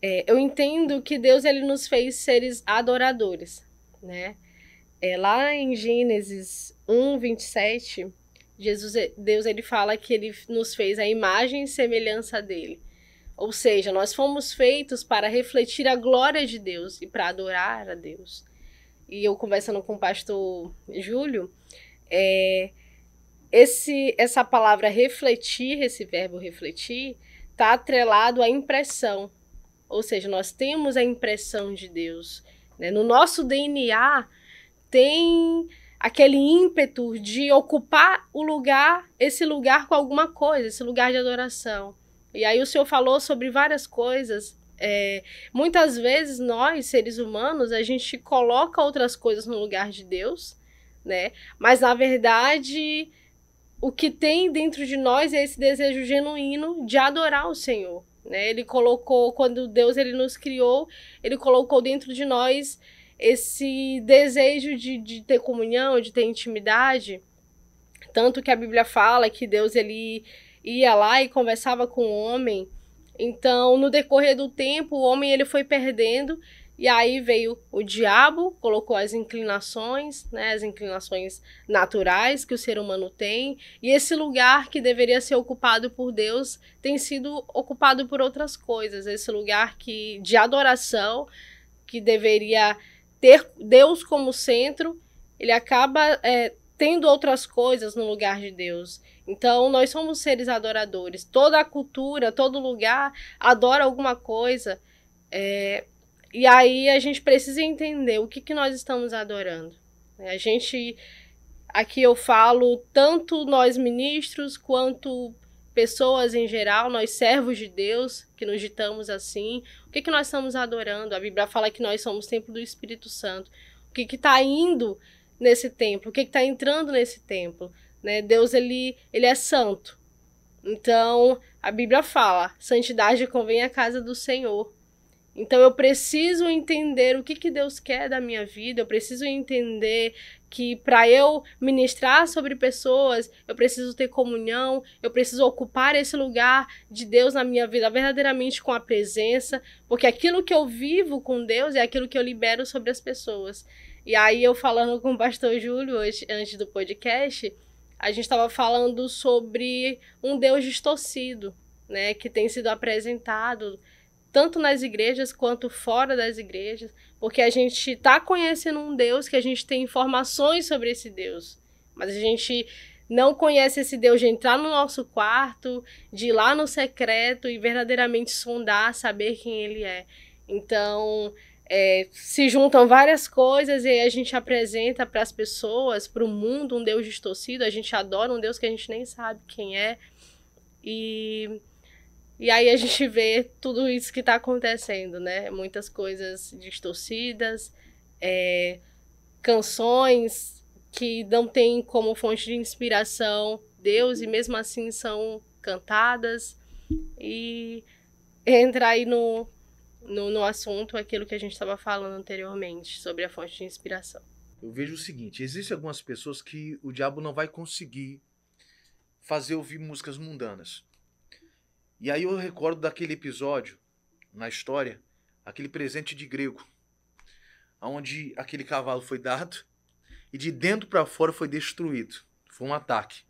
eu entendo que Deus ele nos fez seres adoradores, né? Lá em Gênesis 1, 27, Deus ele fala que ele nos fez a imagem e semelhança dele. Ou seja, nós fomos feitos para refletir a glória de Deus e para adorar a Deus. E eu conversando com o pastor Júlio, essa palavra refletir, esse verbo refletir, está atrelado à impressão. Ou seja, nós temos a impressão de Deus, né? No nosso DNA tem aquele ímpeto de ocupar esse lugar com alguma coisa, esse lugar de adoração. E aí o Senhor falou sobre várias coisas. Muitas vezes nós, seres humanos, a gente coloca outras coisas no lugar de Deus, né? Mas na verdade, o que tem dentro de nós é esse desejo genuíno de adorar o Senhor, né? Ele colocou, quando Deus ele nos criou, ele colocou dentro de nós esse desejo de ter comunhão, de ter intimidade. Tanto que a Bíblia fala que Deus ele ia lá e conversava com o homem. Então, no decorrer do tempo, o homem ele foi perdendo, e aí veio o diabo, colocou as inclinações, né, as inclinações naturais que o ser humano tem, e esse lugar que deveria ser ocupado por Deus tem sido ocupado por outras coisas. Esse lugar de adoração, que deveria ter Deus como centro, ele acaba tendo outras coisas no lugar de Deus. Então, nós somos seres adoradores. Toda a cultura, todo lugar adora alguma coisa. E aí a gente precisa entender o que nós estamos adorando. Aqui eu falo, tanto nós ministros, quanto pessoas em geral, nós servos de Deus, que nos ditamos assim. O que nós estamos adorando? A Bíblia fala que nós somos templo do Espírito Santo. O que está indo nesse templo? O que está entrando nesse templo? Né? Deus, ele é santo. Então, a Bíblia fala, santidade convém à casa do Senhor. Então, eu preciso entender o que Deus quer da minha vida, eu preciso entender que para eu ministrar sobre pessoas, eu preciso ter comunhão, eu preciso ocupar esse lugar de Deus na minha vida, verdadeiramente com a presença, porque aquilo que eu vivo com Deus é aquilo que eu libero sobre as pessoas. E aí, eu falando com o pastor Júlio hoje, antes do podcast, a gente estava falando sobre um Deus distorcido, né, que tem sido apresentado tanto nas igrejas quanto fora das igrejas, porque a gente está conhecendo um Deus que a gente tem informações sobre esse Deus, mas a gente não conhece esse Deus de entrar no nosso quarto, de ir lá no secreto e verdadeiramente sondar, saber quem ele é. Então, se juntam várias coisas e aí a gente apresenta para as pessoas, para o mundo, um Deus distorcido, a gente adora um Deus que a gente nem sabe quem é, e aí a gente vê tudo isso que está acontecendo, né? Muitas coisas distorcidas, canções que não têm como fonte de inspiração Deus e mesmo assim são cantadas. E entra aí no assunto aquilo que a gente estava falando anteriormente, sobre a fonte de inspiração. Eu vejo o seguinte, existem algumas pessoas que o diabo não vai conseguir fazer ouvir músicas mundanas. E aí eu recordo daquele episódio, na história, aquele presente de grego, onde aquele cavalo foi dado e de dentro para fora foi destruído. Foi um ataque.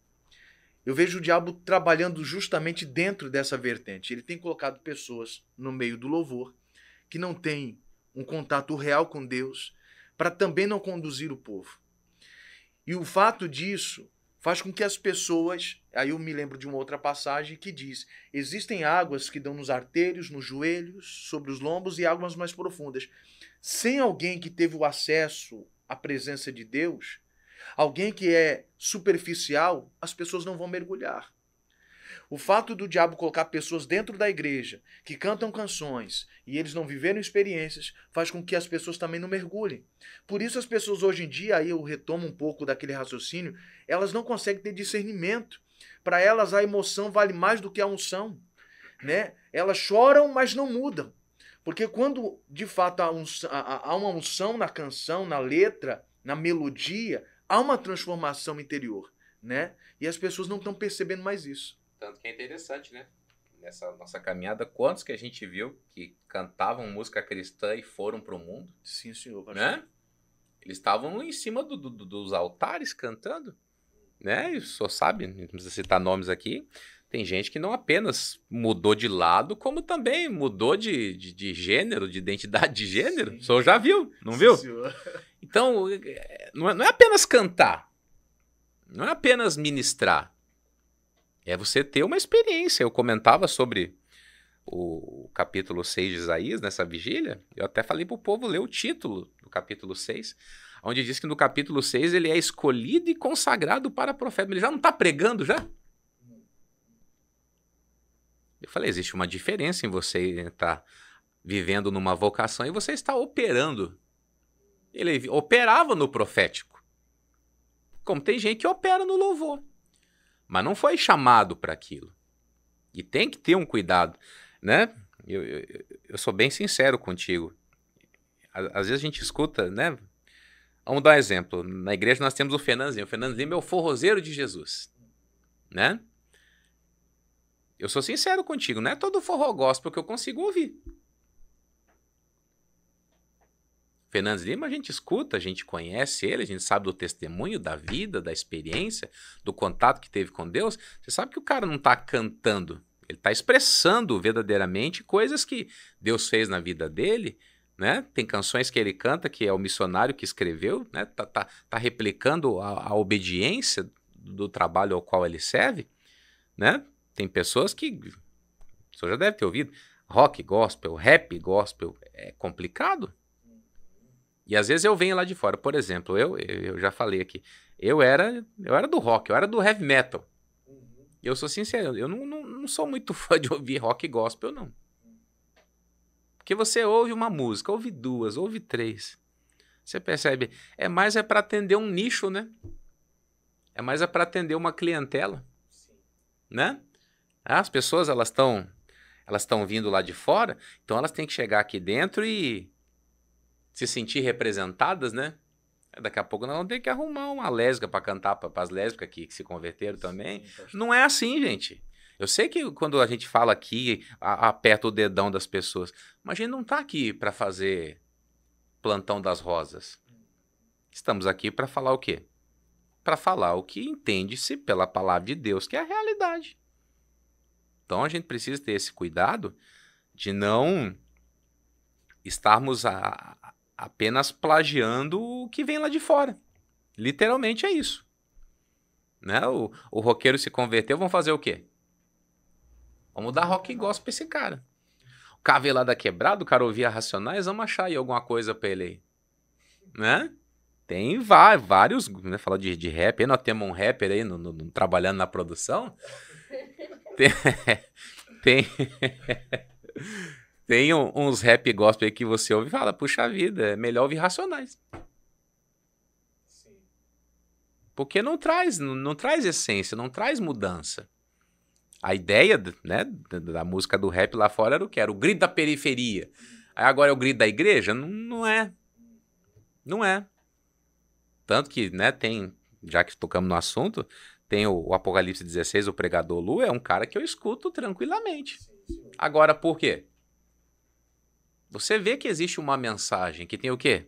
Eu vejo o diabo trabalhando justamente dentro dessa vertente. Ele tem colocado pessoas no meio do louvor que não têm um contato real com Deus para também não conduzir o povo. E o fato disso faz com que as pessoas... Aí eu me lembro de uma outra passagem que diz: existem águas que dão nos artérios, nos joelhos, sobre os lombos e águas mais profundas. Sem alguém que teve o acesso à presença de Deus, alguém que é superficial, as pessoas não vão mergulhar. O fato do diabo colocar pessoas dentro da igreja que cantam canções e eles não viveram experiências faz com que as pessoas também não mergulhem. Por isso as pessoas hoje em dia, aí eu retomo um pouco daquele raciocínio, elas não conseguem ter discernimento. Para elas a emoção vale mais do que a unção, né? Elas choram, mas não mudam. Porque quando de fato há uma unção na canção, na letra, na melodia, há uma transformação interior, né? E as pessoas não estão percebendo mais isso. Tanto que é interessante, né? Nessa nossa caminhada, quantos que a gente viu que cantavam música cristã e foram para o mundo? Sim, senhor. Né? Eles estavam em cima dos altares cantando, né? E o senhor sabe, não precisa citar nomes aqui. Tem gente que não apenas mudou de lado, como também mudou de gênero, de identidade de gênero. Sim. O senhor já viu, não Sim, viu? senhor. Então, não é apenas cantar. Não é apenas ministrar. É você ter uma experiência. Eu comentava sobre o capítulo 6 de Isaías, nessa vigília. Eu até falei para o povo ler o título do capítulo 6, onde diz que no capítulo 6 ele é escolhido e consagrado para profeta. Ele já não está pregando, já? Eu falei, existe uma diferença em você estar vivendo numa vocação e você está operando. Ele operava no profético. Como tem gente que opera no louvor. Mas não foi chamado para aquilo. E tem que ter um cuidado, né? Eu sou bem sincero contigo. Às vezes a gente escuta, né? Vamos dar um exemplo. Na igreja nós temos o Fernando Lima. O Fernando Lima é o forrozeiro de Jesus, né? Eu sou sincero contigo, não é todo forró gospel que eu consigo ouvir. Fernandes Lima a gente escuta, a gente conhece ele, a gente sabe do testemunho, da vida, da experiência, do contato que teve com Deus. Você sabe que o cara não está cantando, ele está expressando verdadeiramente coisas que Deus fez na vida dele, né? Tem canções que ele canta, que é o missionário que escreveu, né? Tá replicando a obediência do trabalho ao qual ele serve, né? Tem pessoas que, o senhor já deve ter ouvido, rock gospel, rap gospel, é complicado. E às vezes eu venho lá de fora. Por exemplo, eu já falei aqui, eu era do rock, eu era do heavy metal. Eu sou sincero, eu não sou muito fã de ouvir rock gospel, não. Porque você ouve uma música, ouve duas, ouve três. Você percebe, é para atender um nicho, né? É para atender uma clientela, né? As pessoas, elas estão vindo lá de fora, então elas têm que chegar aqui dentro e se sentir representadas, né? Daqui a pouco nós vamos ter que arrumar uma lésbica para cantar para as lésbicas que se converteram também. Sim, não é assim, gente. Eu sei que quando a gente fala aqui, aperta o dedão das pessoas, mas a gente não está aqui para fazer plantão das rosas. Estamos aqui para falar o quê? Para falar o que entende-se pela palavra de Deus, que é a realidade. Então a gente precisa ter esse cuidado de não estarmos apenas plagiando o que vem lá de fora. Literalmente é isso. Né? O roqueiro se converteu, vamos fazer o quê? Vamos dar rock gospel pra esse cara. O cara veio lá da quebrada, o cara ouvia Racionais, vamos achar aí alguma coisa pra ele aí. Né? Tem vários, né? Falar de rap, aí nós temos um rapper aí trabalhando na produção. Tem uns rap gospel aí que você ouve e fala, puxa vida, é melhor ouvir Racionais. Sim. Porque não traz essência, não traz mudança. A ideia, né, da música do rap lá fora era o que? Era o grito da periferia. Aí agora é o grito da igreja? Não é. Não é. Tanto que, né, já que tocamos no assunto, tem o Apocalipse 16, o pregador Lu, é um cara que eu escuto tranquilamente. Sim. Agora, por quê? Você vê que existe uma mensagem que tem o quê?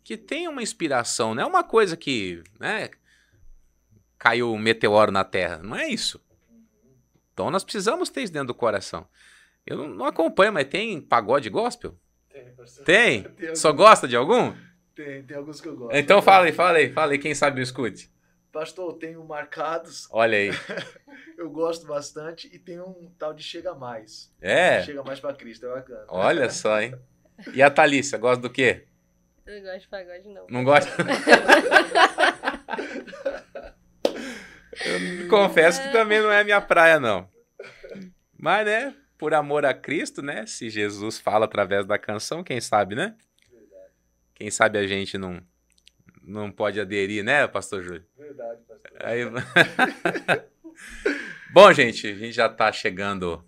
Que tem uma inspiração, não é uma coisa que, né, caiu um meteoro na Terra, não é isso. Então nós precisamos ter isso dentro do coração. Eu não acompanho, mas tem pagode gospel? Tem? Só gosta de algum? Tem alguns que eu gosto. Então fala aí, quem sabe eu escute. Pastor, eu tenho marcados. Olha aí. Eu gosto bastante e tem um tal de Chega Mais. É? Chega Mais pra Cristo, é bacana. Olha só, hein? E a Thalícia, gosta do quê? Eu não gosto de pagode, não. Não gosta? Eu confesso que também não é a minha praia, não. Mas, né, por amor a Cristo, né, se Jesus fala através da canção, quem sabe, né? Verdade. Quem sabe a gente não pode aderir, né, pastor Júlio? Verdade, pastor. Aí... Bom, gente, a gente já está chegando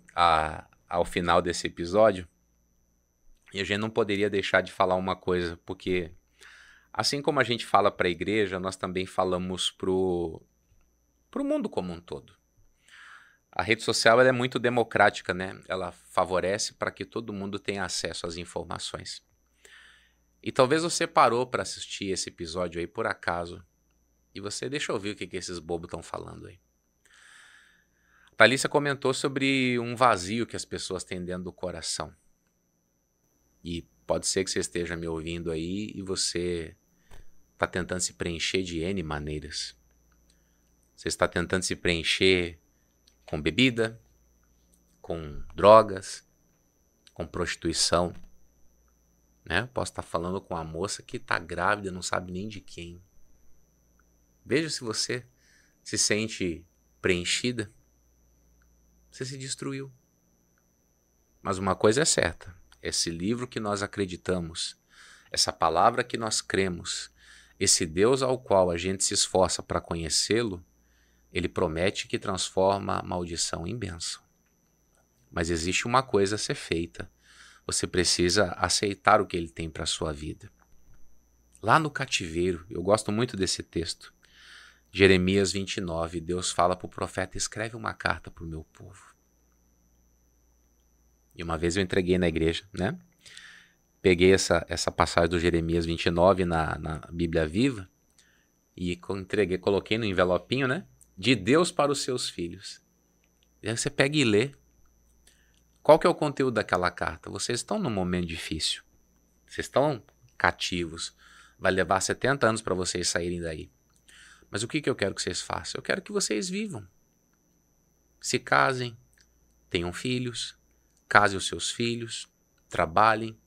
ao final desse episódio e a gente não poderia deixar de falar uma coisa, porque assim como a gente fala para a igreja, nós também falamos pro mundo como um todo. A rede social ela é muito democrática, né? Ela favorece para que todo mundo tenha acesso às informações. E talvez você parou para assistir esse episódio aí por acaso. E você deixa eu ouvir o que esses bobos estão falando aí. A Thalissa comentou sobre um vazio que as pessoas têm dentro do coração. E pode ser que você esteja me ouvindo aí e você está tentando se preencher de N maneiras. Você está tentando se preencher com bebida, com drogas, com prostituição. Né? Posso estar falando com uma moça que está grávida e não sabe nem de quem. Veja se você se sente preenchida. Você se destruiu. Mas uma coisa é certa. Esse livro que nós acreditamos, essa palavra que nós cremos, esse Deus ao qual a gente se esforça para conhecê-lo, ele promete que transforma a maldição em bênção. Mas existe uma coisa a ser feita. Você precisa aceitar o que ele tem para a sua vida. Lá no cativeiro, eu gosto muito desse texto. Jeremias 29, Deus fala para o profeta, escreve uma carta para o meu povo. E uma vez eu entreguei na igreja, né? Peguei essa passagem do Jeremias 29 na Bíblia Viva e entreguei, coloquei no envelopinho, né? De Deus para os seus filhos. E aí você pega e lê. Qual que é o conteúdo daquela carta? Vocês estão num momento difícil. Vocês estão cativos. Vai levar 70 anos para vocês saírem daí. Mas o que eu quero que vocês façam? Eu quero que vocês vivam. Se casem, tenham filhos, casem os seus filhos, trabalhem.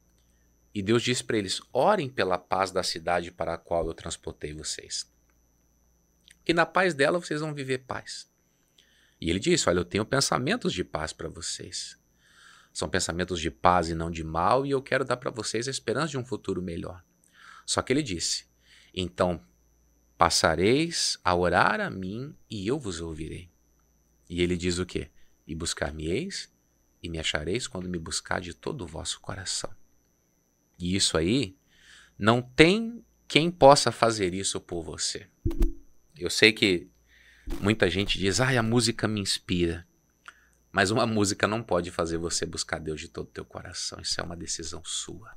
E Deus diz para eles, orem pela paz da cidade para a qual eu transportei vocês. Que na paz dela vocês vão viver paz. E ele disse, olha, eu tenho pensamentos de paz para vocês. São pensamentos de paz e não de mal, e eu quero dar para vocês a esperança de um futuro melhor. Só que ele disse, então passareis a orar a mim e eu vos ouvirei. E ele diz o quê? E buscar-me-eis e me achareis quando me buscar de todo o vosso coração. E isso aí, não tem quem possa fazer isso por você. Eu sei que muita gente diz, a música me inspira. Mas uma música não pode fazer você buscar Deus de todo o teu coração. Isso é uma decisão sua.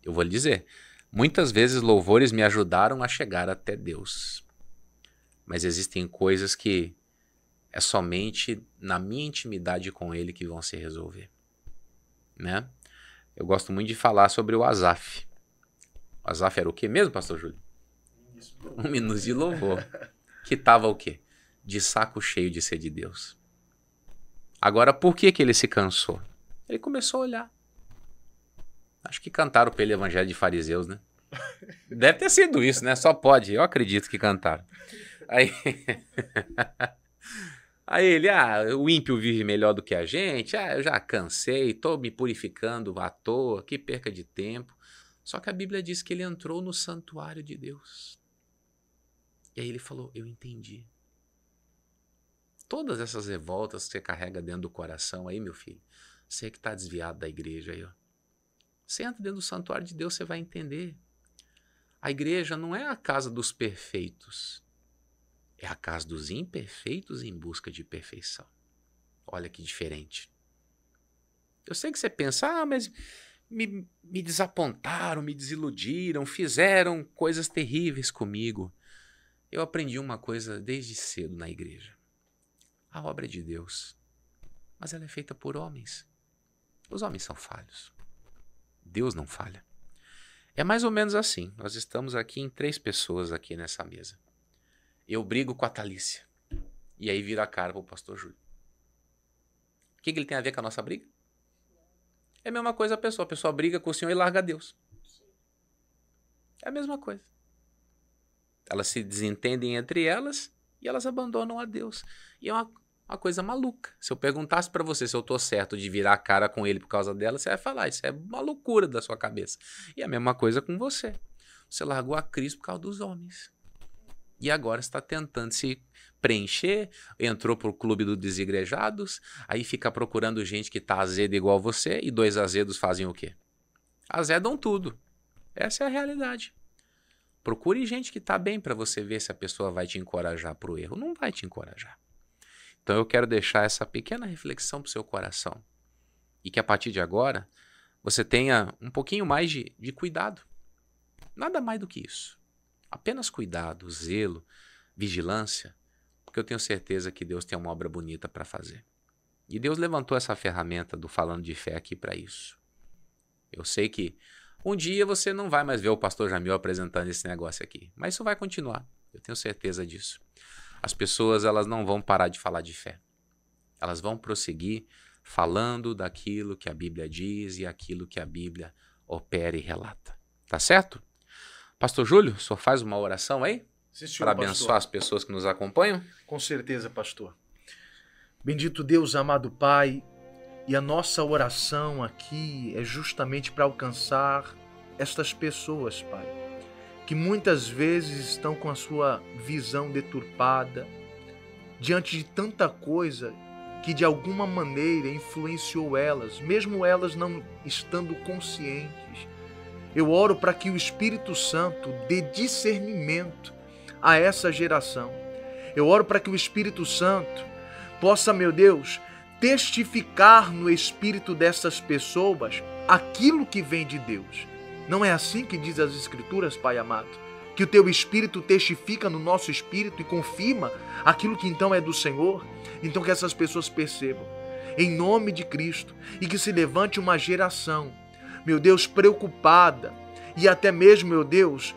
Eu vou lhe dizer, muitas vezes louvores me ajudaram a chegar até Deus. Mas existem coisas que é somente na minha intimidade com Ele que vão se resolver. Né? Eu gosto muito de falar sobre o Asaf. O Asaf era o quê mesmo, pastor Júlio? Um minuto de louvor. Que estava o quê? De saco cheio de ser de Deus. Agora, por que ele se cansou? Ele começou a olhar. Acho que cantaram pelo evangelho de fariseus, né? Deve ter sido isso, né? Só pode. Eu acredito que cantaram. Aí ele, o ímpio vive melhor do que a gente. Eu já cansei, estou me purificando à toa, que perca de tempo. Só que a Bíblia diz que ele entrou no santuário de Deus. E aí ele falou, eu entendi. Todas essas revoltas que você carrega dentro do coração aí, meu filho, você que está desviado da igreja aí, ó. Você entra dentro do santuário de Deus, você vai entender. A igreja não é a casa dos perfeitos. É a casa dos imperfeitos em busca de perfeição. Olha que diferente. Eu sei que você pensa, mas me desapontaram, me desiludiram, fizeram coisas terríveis comigo. Eu aprendi uma coisa desde cedo na igreja. A obra é de Deus, mas ela é feita por homens. Os homens são falhos. Deus não falha. É mais ou menos assim. Nós estamos aqui em 3 pessoas aqui nessa mesa. Eu brigo com a Thalícia. E aí vira a cara para o pastor Júlio. O que ele tem a ver com a nossa briga? É a mesma coisa a pessoa briga com o Senhor e larga Deus. É a mesma coisa. Elas se desentendem entre elas e elas abandonam a Deus. E é uma coisa maluca. Se eu perguntasse para você se eu tô certo de virar a cara com ele por causa dela, você vai falar, isso é uma loucura da sua cabeça. E a mesma coisa com você. Você largou a Cristo por causa dos homens. E agora está tentando se preencher, entrou pro clube dos desigrejados, aí fica procurando gente que tá azeda igual você, e 2 azedos fazem o quê? Azedam tudo. Essa é a realidade. Procure gente que está bem para você ver se a pessoa vai te encorajar para o erro. Não vai te encorajar. Então eu quero deixar essa pequena reflexão para o seu coração. E que a partir de agora, você tenha um pouquinho mais de cuidado. Nada mais do que isso. Apenas cuidado, zelo, vigilância, porque eu tenho certeza que Deus tem uma obra bonita para fazer. E Deus levantou essa ferramenta do Falando de Fé aqui para isso. Eu sei que um dia você não vai mais ver o pastor Jamil apresentando esse negócio aqui, mas isso vai continuar. Eu tenho certeza disso. As pessoas, elas não vão parar de falar de fé. Elas vão prosseguir falando daquilo que a Bíblia diz e aquilo que a Bíblia opera e relata. Tá certo? Pastor Júlio, o senhor faz uma oração aí? Para abençoar as pessoas que nos acompanham? Com certeza, pastor. Bendito Deus, amado Pai, e a nossa oração aqui é justamente para alcançar estas pessoas, Pai, que muitas vezes estão com a sua visão deturpada, diante de tanta coisa que de alguma maneira influenciou elas, mesmo elas não estando conscientes. Eu oro para que o Espírito Santo dê discernimento a essa geração. Eu oro para que o Espírito Santo possa, meu Deus, testificar no espírito dessas pessoas aquilo que vem de Deus. Não é assim que diz as Escrituras, Pai amado? Que o teu Espírito testifica no nosso espírito e confirma aquilo que então é do Senhor? Então que essas pessoas percebam, em nome de Cristo, e que se levante uma geração, meu Deus, preocupada e até mesmo, meu Deus,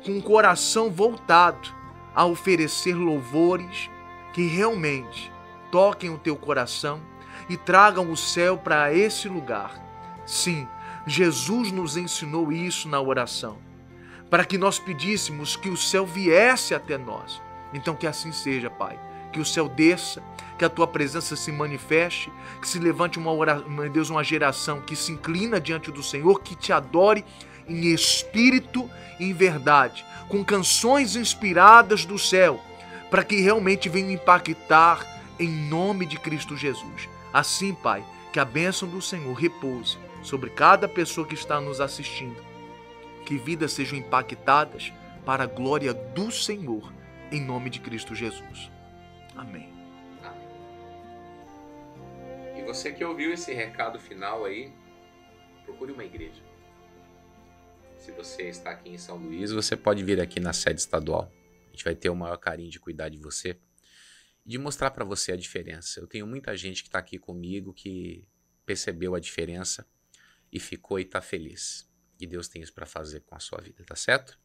com o coração voltado a oferecer louvores que realmente toquem o teu coração e tragam o céu para esse lugar. Sim, Jesus nos ensinou isso na oração, para que nós pedíssemos que o céu viesse até nós. Então que assim seja, Pai, que o céu desça, que a tua presença se manifeste, que se levante meu Deus, uma geração que se inclina diante do Senhor, que te adore em espírito e em verdade, com canções inspiradas do céu, para que realmente venham impactar em nome de Cristo Jesus. Assim, Pai, que a bênção do Senhor repouse sobre cada pessoa que está nos assistindo, que vidas sejam impactadas para a glória do Senhor, em nome de Cristo Jesus. Amém. E você que ouviu esse recado final aí, procure uma igreja. Se você está aqui em São Luís, você pode vir aqui na sede estadual. A gente vai ter o maior carinho de cuidar de você e de mostrar para você a diferença. Eu tenho muita gente que está aqui comigo que percebeu a diferença e ficou e está feliz. E Deus tem isso para fazer com a sua vida, tá certo?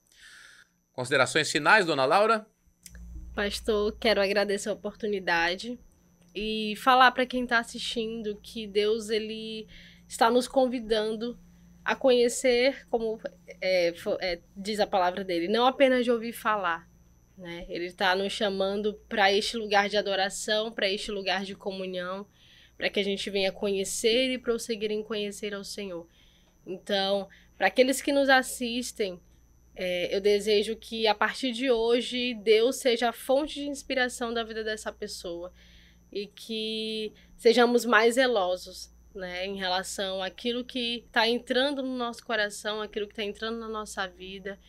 Considerações finais, dona Laura? Pastor, quero agradecer a oportunidade e falar para quem está assistindo que Deus ele está nos convidando a conhecer, como diz a palavra dele, não apenas de ouvir falar, né? Ele está nos chamando para este lugar de adoração, para este lugar de comunhão, para que a gente venha conhecer e prosseguir em conhecer ao Senhor. Então, para aqueles que nos assistem, eu desejo que a partir de hoje Deus seja a fonte de inspiração da vida dessa pessoa e que sejamos mais zelosos, né, em relação àquilo que está entrando no nosso coração, aquilo que está entrando na nossa vida.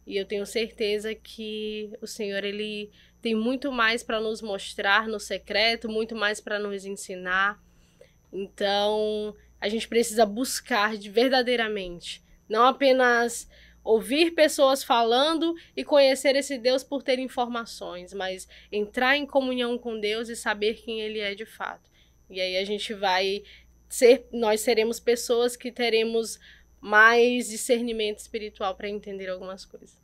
E eu tenho certeza que o Senhor ele tem muito mais para nos mostrar no secreto, muito mais para nos ensinar. Então, a gente precisa buscar verdadeiramente, não apenas ouvir pessoas falando e conhecer esse Deus por ter informações, mas entrar em comunhão com Deus e saber quem Ele é de fato. E aí a gente nós seremos pessoas que teremos mais discernimento espiritual para entender algumas coisas.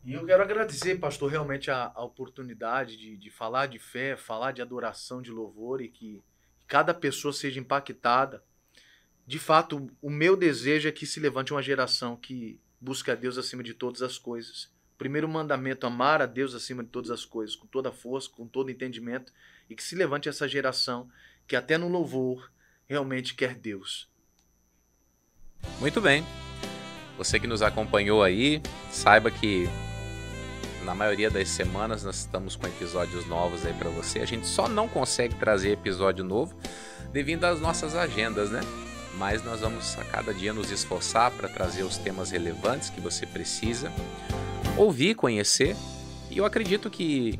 E eu quero agradecer, pastor, realmente a oportunidade de falar de fé, falar de adoração, de louvor, e que cada pessoa seja impactada. De fato, o meu desejo é que se levante uma geração que busque a Deus acima de todas as coisas. O primeiro mandamento, amar a Deus acima de todas as coisas, com toda a força, com todo entendimento, e que se levante essa geração que até no louvor realmente quer Deus. Muito bem. Você que nos acompanhou aí, saiba que na maioria das semanas nós estamos com episódios novos aí para você. A gente só não consegue trazer episódio novo devido às nossas agendas, né? Mas nós vamos a cada dia nos esforçar para trazer os temas relevantes que você precisa ouvir, conhecer. E eu acredito que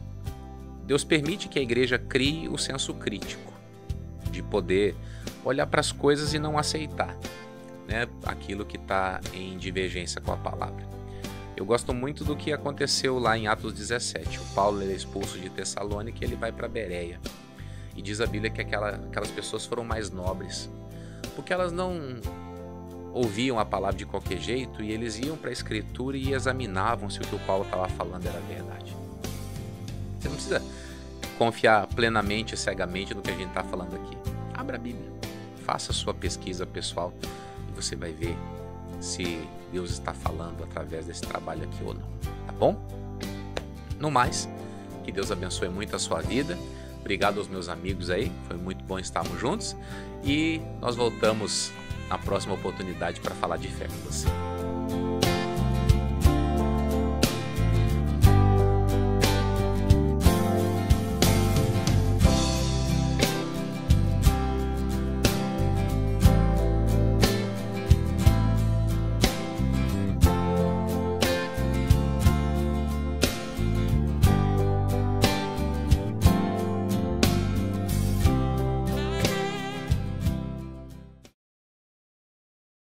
Deus permite que a igreja crie o senso crítico, de poder olhar para as coisas e não aceitar, né, aquilo que está em divergência com a palavra. Eu gosto muito do que aconteceu lá em Atos 17. O Paulo é expulso de Tessalônica e ele vai para Bereia. E diz a Bíblia que aquelas pessoas foram mais nobres, porque elas não ouviam a palavra de qualquer jeito e eles iam para a Escritura e examinavam se o que o Paulo estava falando era verdade. Você não precisa confiar plenamente e cegamente no que a gente está falando aqui. Abra a Bíblia, faça a sua pesquisa pessoal e você vai ver se Deus está falando através desse trabalho aqui ou não, tá bom? No mais, que Deus abençoe muito a sua vida. Obrigado aos meus amigos aí, foi muito bom estarmos juntos e nós voltamos na próxima oportunidade para falar de fé com você.